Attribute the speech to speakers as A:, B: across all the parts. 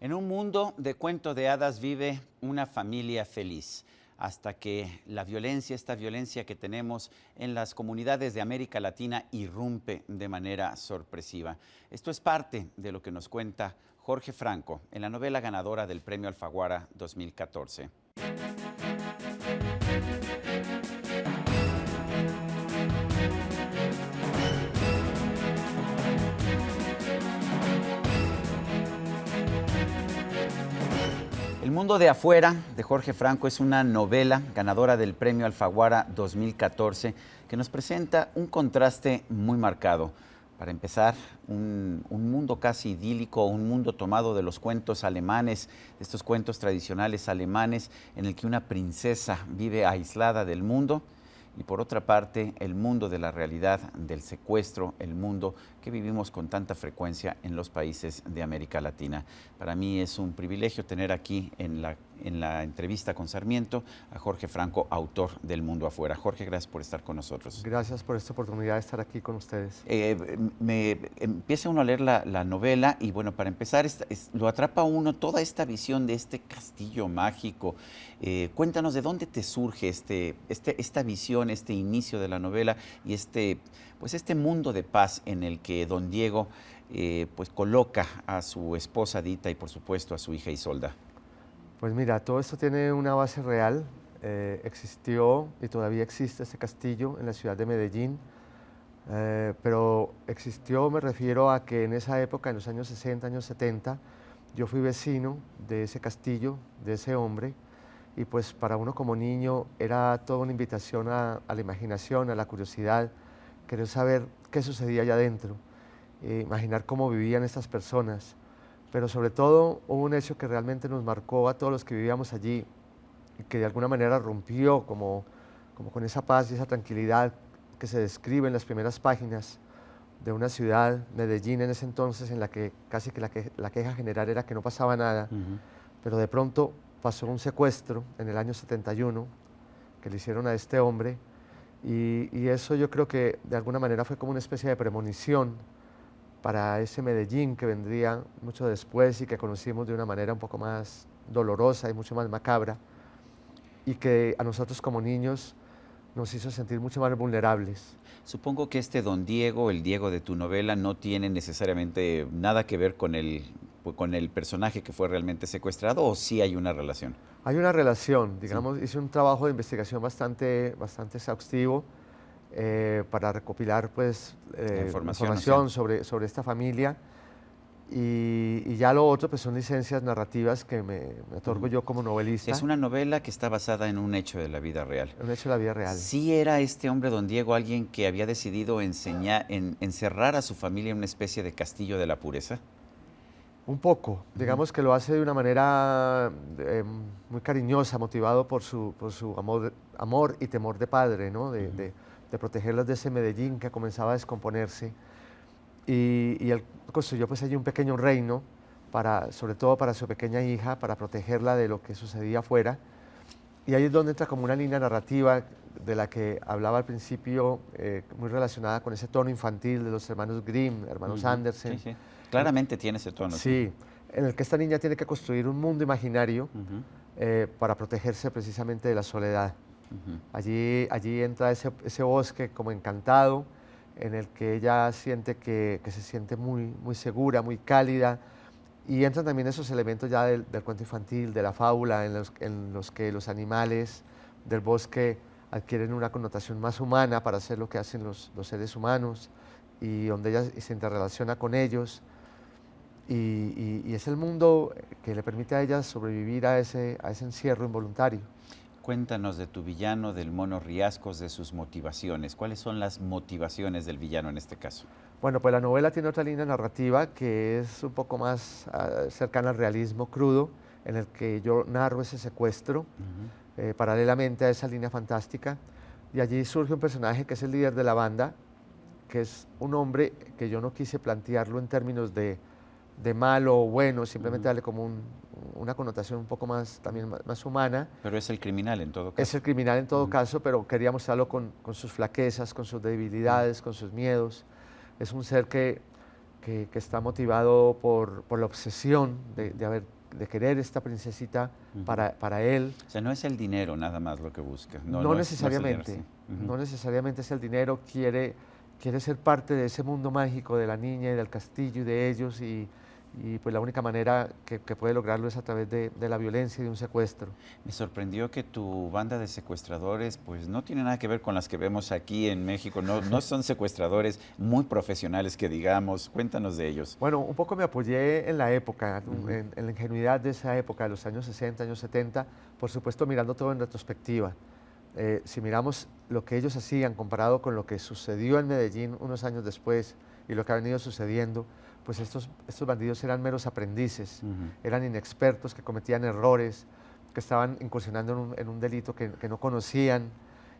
A: En un mundo de cuento de hadas vive una familia feliz, hasta que la violencia, esta violencia que tenemos en las comunidades de América Latina, irrumpe de manera sorpresiva. Esto es parte de lo que nos cuenta Jorge Franco en la novela ganadora del Premio Alfaguara 2014. El mundo de afuera, de Jorge Franco, es una novela ganadora del Premio Alfaguara 2014 que nos presenta un contraste muy marcado. Para empezar, un mundo casi idílico, un mundo tomado de los cuentos alemanes, de estos cuentos tradicionales alemanes, en el que una princesa vive aislada del mundo. Y por otra parte, el mundo de la realidad, del secuestro, el mundo que vivimos con tanta frecuencia en los países de América Latina. Para mí es un privilegio tener aquí en la entrevista con Sarmiento a Jorge Franco, autor del Mundo Afuera. Jorge, gracias por estar con nosotros.
B: Gracias por esta oportunidad de estar aquí con ustedes.
A: Empieza uno a leer la novela y bueno, para empezar, lo atrapa a uno toda esta visión de este castillo mágico. Cuéntanos de dónde te surge esta visión, este inicio de la novela y este mundo de paz en el que don Diego pues coloca a su esposa Dita y por supuesto a su hija Isolda.
B: Pues mira, todo esto tiene una base real. Existió y todavía existe este castillo en la ciudad de Medellín, pero existió, me refiero a que en esa época, en los años 60, años 70, yo fui vecino de ese castillo, de ese hombre, y pues para uno como niño era toda una invitación a la imaginación, a la curiosidad, querer saber qué sucedía allá adentro, imaginar cómo vivían estas personas. Pero sobre todo hubo un hecho que realmente nos marcó a todos los que vivíamos allí y que de alguna manera rompió como con esa paz y esa tranquilidad que se describe en las primeras páginas de una ciudad, Medellín en ese entonces, en la que casi que la queja general era que no pasaba nada, pero de pronto pasó un secuestro en el año 71 que le hicieron a este hombre y eso yo creo que de alguna manera fue como una especie de premonición para ese Medellín que vendría mucho después y que conocimos de una manera un poco más dolorosa y mucho más macabra y que a nosotros como niños nos hizo sentir mucho más vulnerables.
A: Supongo que este don Diego, el Diego de tu novela, no tiene necesariamente nada que ver con el personaje que fue realmente secuestrado, ¿o sí hay una relación?
B: Hay una relación, digamos, hice un trabajo de investigación bastante exhaustivo para recopilar pues, información sobre esta familia y ya lo otro pues, son licencias narrativas que me otorgo yo como novelista.
A: Es una novela que está basada en un hecho de la vida real.
B: Un hecho de la vida real.
A: ¿Sí era este hombre, don Diego, alguien que había decidido encerrar a su familia en una especie de castillo de la pureza?
B: Un poco, digamos que lo hace de una manera muy cariñosa, motivado por su amor y temor de padre, ¿no? de protegerlos de ese Medellín que comenzaba a descomponerse. Y él construyó pues allí un pequeño reino, sobre todo para su pequeña hija, para protegerla de lo que sucedía afuera. Y ahí es donde entra como una línea narrativa de la que hablaba al principio, muy relacionada con ese tono infantil de los hermanos Grimm, hermanos Andersen.
A: Sí, sí. Claramente tiene ese tono.
B: Sí, en el que esta niña tiene que construir un mundo imaginario para protegerse precisamente de la soledad. Allí entra ese bosque como encantado, en el que ella siente que se siente muy segura, muy cálida, y entran también esos elementos ya del cuento infantil, de la fábula, en los que los animales del bosque adquieren una connotación más humana para hacer lo que hacen los seres humanos, y donde ella se interrelaciona con ellos, y es el mundo que le permite a ella sobrevivir a ese encierro involuntario.
A: Cuéntanos de tu villano, del Mono Riascos, de sus motivaciones. ¿Cuáles son las motivaciones del villano en este caso?
B: Bueno, pues la novela tiene otra línea narrativa que es un poco más cercana al realismo crudo, en el que yo narro ese secuestro paralelamente a esa línea fantástica, y allí surge un personaje que es el líder de la banda, que es un hombre que yo no quise plantearlo en términos de malo o bueno, simplemente darle como una connotación un poco más, también más humana.
A: Pero es el criminal en todo caso.
B: Es el criminal en todo caso, pero quería mostrarlo con sus flaquezas, con sus debilidades, con sus miedos. Es un ser que está motivado por la obsesión de querer esta princesita para él.
A: O sea, no es el dinero nada más lo que busca.
B: No necesariamente,
A: es el dinero, sí.
B: no necesariamente es el dinero, quiere ser parte de ese mundo mágico de la niña y del castillo y de ellos, y pues la única manera que puede lograrlo es a través de la violencia y de un secuestro.
A: Me sorprendió que tu banda de secuestradores pues no tiene nada que ver con las que vemos aquí en México, no son secuestradores muy profesionales que digamos. Cuéntanos de ellos.
B: Bueno, un poco me apoyé en la época, en la ingenuidad de esa época, de los años 60, años 70, por supuesto mirando todo en retrospectiva. Si miramos lo que ellos hacían comparado con lo que sucedió en Medellín unos años después y lo que ha venido sucediendo, pues estos bandidos eran meros aprendices, eran inexpertos que cometían errores, que estaban incursionando en un delito que no conocían,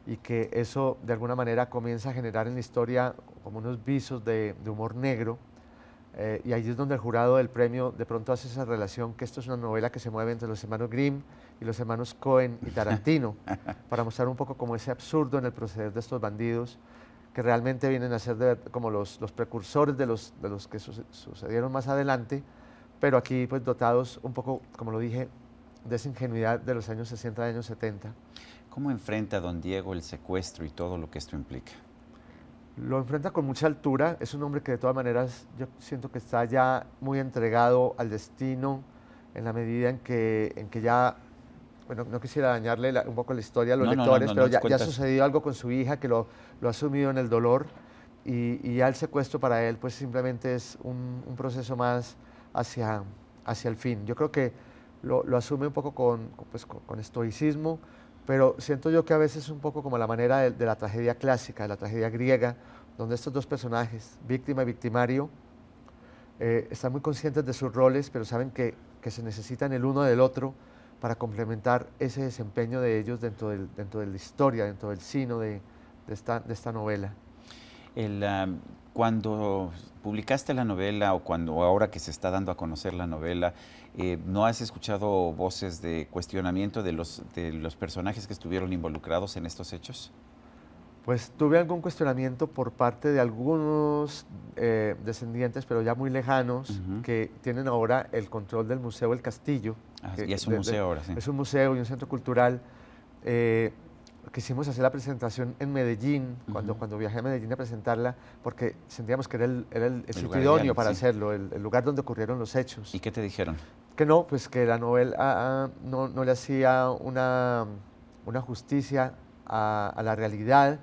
B: y que eso de alguna manera comienza a generar en la historia como unos visos de humor negro. Y ahí es donde el jurado del premio de pronto hace esa relación, que esto es una novela que se mueve entre los hermanos Grimm y los hermanos Cohen y Tarantino, para mostrar un poco como ese absurdo en el proceder de estos bandidos, que realmente vienen a ser como los precursores de los que sucedieron más adelante, pero aquí pues dotados un poco, como lo dije, de esa ingenuidad de los años 60 y años 70.
A: ¿Cómo enfrenta don Diego el secuestro y todo lo que esto implica?
B: Lo enfrenta con mucha altura, es un hombre que de todas maneras yo siento que está ya muy entregado al destino, en la medida en que ya, bueno, no quisiera dañarle un poco la historia a los lectores, pero ya ha sucedido algo con su hija que lo ha sumido en el dolor, y ya el secuestro para él pues simplemente es un proceso más hacia el fin. Yo creo que lo asume un poco con estoicismo, pero siento yo que a veces es un poco como la manera de la tragedia clásica, de la tragedia griega, donde estos dos personajes, víctima y victimario, están muy conscientes de sus roles, pero saben que se necesitan el uno del otro para complementar ese desempeño de ellos dentro de la historia, dentro del sino de esta novela.
A: Cuando publicaste la novela o ahora que se está dando a conocer la novela, ¿no has escuchado voces de cuestionamiento de los personajes que estuvieron involucrados en estos hechos?
B: Pues tuve algún cuestionamiento por parte de algunos descendientes, pero ya muy lejanos, que tienen ahora el control del Museo El Castillo.
A: Y es un museo ahora, sí.
B: Es un museo y un centro cultural. Quisimos hacer la presentación en Medellín, cuando viajé a Medellín a presentarla, porque sentíamos que era el sitio idóneo para hacerlo, el lugar donde ocurrieron los hechos.
A: ¿Y qué te dijeron?
B: Que no, pues que la novela no le hacía una justicia a la realidad.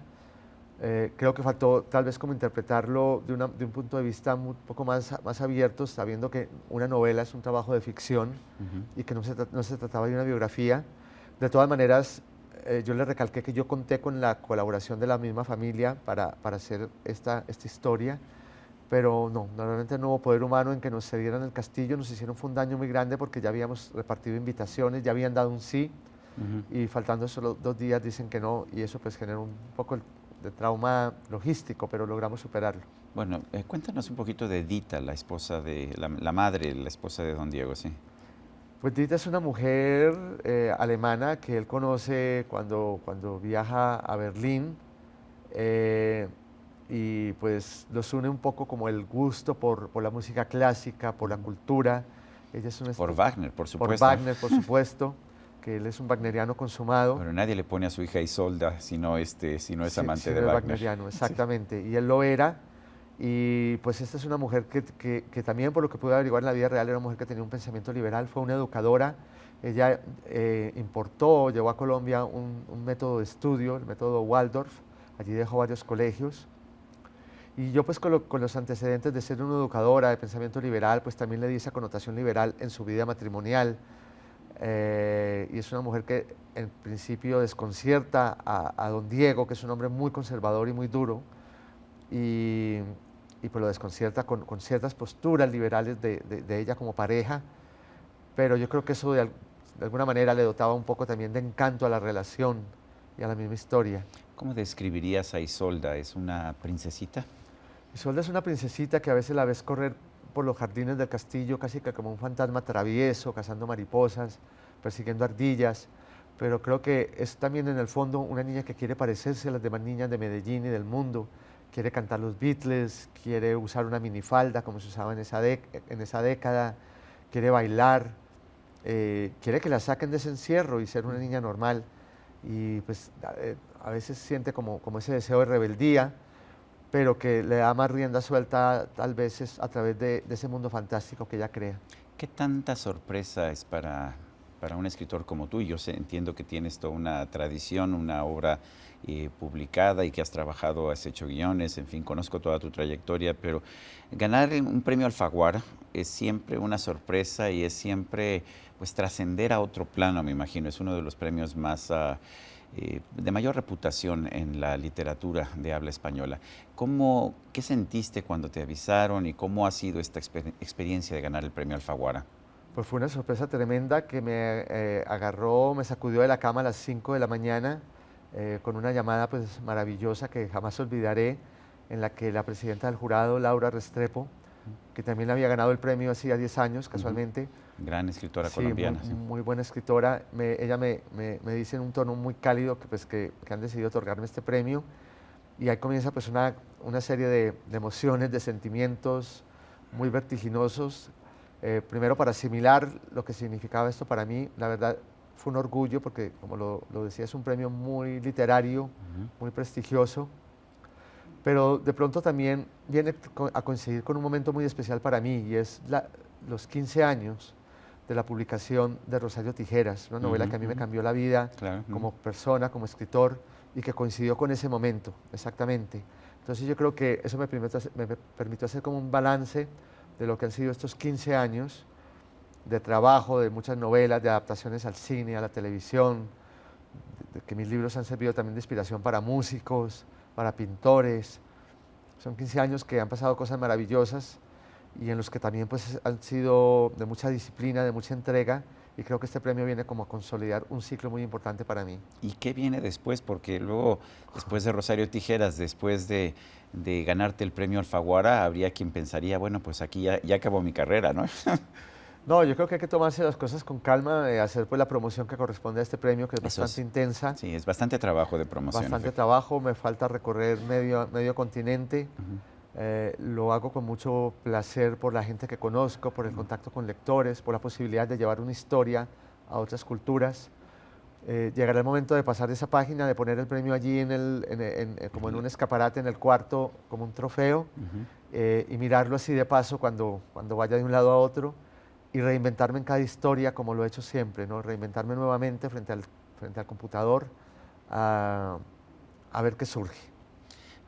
B: Creo que faltó tal vez como interpretarlo de un punto de vista un poco más abierto, sabiendo que una novela es un trabajo de ficción y que no se trataba de una biografía. De todas maneras, yo le recalqué que yo conté con la colaboración de la misma familia para hacer esta historia, pero no, normalmente no hubo poder humano en que nos cedieran el castillo. Nos hicieron un daño muy grande porque ya habíamos repartido invitaciones, ya habían dado un sí, y faltando solo 2 días dicen que no, y eso pues generó un poco de trauma logístico, pero logramos superarlo.
A: Bueno, cuéntanos un poquito de Dita, la esposa de, la madre, la esposa de don Diego, sí.
B: Pues Dita es una mujer alemana que él conoce cuando viaja a Berlín, y pues los une un poco como el gusto por la música clásica, por la cultura. Ella es
A: por Wagner, por supuesto.
B: Por Wagner, por supuesto, que él es un wagneriano consumado.
A: Pero nadie le pone a su hija Isolda si no es amante de Wagner.
B: Wagneriano, exactamente, sí. Y él lo era. Y pues esta es una mujer que también, por lo que pude averiguar en la vida real, era una mujer que tenía un pensamiento liberal, fue una educadora. Ella llevó a Colombia un método de estudio, el método Waldorf. Allí dejó varios colegios. Y yo pues con los antecedentes de ser una educadora de pensamiento liberal, pues también le di esa connotación liberal en su vida matrimonial. Y es una mujer que en principio desconcierta a don Diego, que es un hombre muy conservador y muy duro, y pues lo desconcierta con ciertas posturas liberales de ella como pareja, pero yo creo que eso de alguna manera le dotaba un poco también de encanto a la relación y a la misma historia.
A: ¿Cómo describirías a Isolda? ¿Es una princesita?
B: Isolda es una princesita que a veces la ves correr por los jardines del castillo casi que como un fantasma travieso, cazando mariposas, persiguiendo ardillas, pero creo que es también en el fondo una niña que quiere parecerse a las demás niñas de Medellín y del mundo, quiere cantar los Beatles, quiere usar una minifalda como se usaba en esa década, quiere bailar, quiere que la saquen de ese encierro y ser una niña normal. Y pues a veces siente como ese deseo de rebeldía, pero que le da más rienda suelta tal vez es a través de ese mundo fantástico que ella crea.
A: ¿Qué tanta sorpresa es para un escritor como tú? Yo entiendo que tienes toda una tradición, una obra publicada y que has trabajado, has hecho guiones, en fin, conozco toda tu trayectoria, pero ganar un premio Alfaguara es siempre una sorpresa y es siempre pues trascender a otro plano, me imagino. Es uno de los premios más de mayor reputación en la literatura de habla española. ¿Qué sentiste cuando te avisaron y cómo ha sido esta experiencia de ganar el premio Alfaguara?
B: Pues fue una sorpresa tremenda que me agarró, me sacudió de la cama a las 5 de la mañana con una llamada pues maravillosa que jamás olvidaré, en la que la presidenta del jurado, Laura Restrepo, que también había ganado el premio hacía 10 años casualmente.
A: Gran escritora
B: Sí,
A: colombiana.
B: muy buena escritora. Ella me dice en un tono muy cálido que han decidido otorgarme este premio, y ahí comienza pues una serie de emociones, de sentimientos muy vertiginosos. Primero para asimilar lo que significaba esto para mí, la verdad fue un orgullo porque, como lo decía, es un premio muy literario, muy prestigioso, pero de pronto también viene a coincidir con un momento muy especial para mí, y es los 15 años de la publicación de Rosario Tijeras, una novela que a mí me cambió la vida como persona, como escritor, y que coincidió con ese momento, exactamente. Entonces yo creo que eso me permitió hacer como un balance de lo que han sido estos 15 años de trabajo, de muchas novelas, de adaptaciones al cine, a la televisión, de que mis libros han servido también de inspiración para músicos, para pintores. Son 15 años que han pasado cosas maravillosas y en los que también pues, han sido de mucha disciplina, de mucha entrega, y creo que este premio viene como a consolidar un ciclo muy importante para mí.
A: ¿Y qué viene después? Porque luego, después de Rosario Tijeras, después de ganarte el premio Alfaguara, habría quien pensaría, bueno, pues aquí ya acabó mi carrera, ¿no?
B: No, yo creo que hay que tomarse las cosas con calma, hacer pues la promoción que corresponde a este premio, que es bastante intensa.
A: Sí, es bastante trabajo de promoción.
B: Bastante trabajo, me falta recorrer medio continente. Lo hago con mucho placer por la gente que conozco, por el contacto con lectores, por la posibilidad de llevar una historia a otras culturas. Llegará el momento de pasar esa página, de poner el premio allí como en un escaparate en el cuarto, como un trofeo, y mirarlo así de paso cuando vaya de un lado a otro, y reinventarme en cada historia como lo he hecho siempre, ¿no? Reinventarme nuevamente frente al computador a ver qué surge.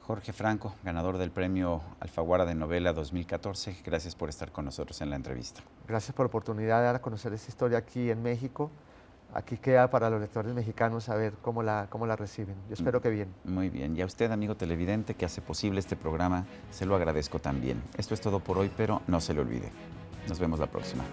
A: Jorge Franco, ganador del premio Alfaguara de Novela 2014, gracias por estar con nosotros en la entrevista.
B: Gracias por la oportunidad de dar a conocer esta historia aquí en México. Aquí queda para los lectores mexicanos saber cómo la reciben. Yo espero que bien.
A: Muy bien. Y a usted, amigo televidente, que hace posible este programa, se lo agradezco también. Esto es todo por hoy, pero no se le olvide. Nos vemos la próxima.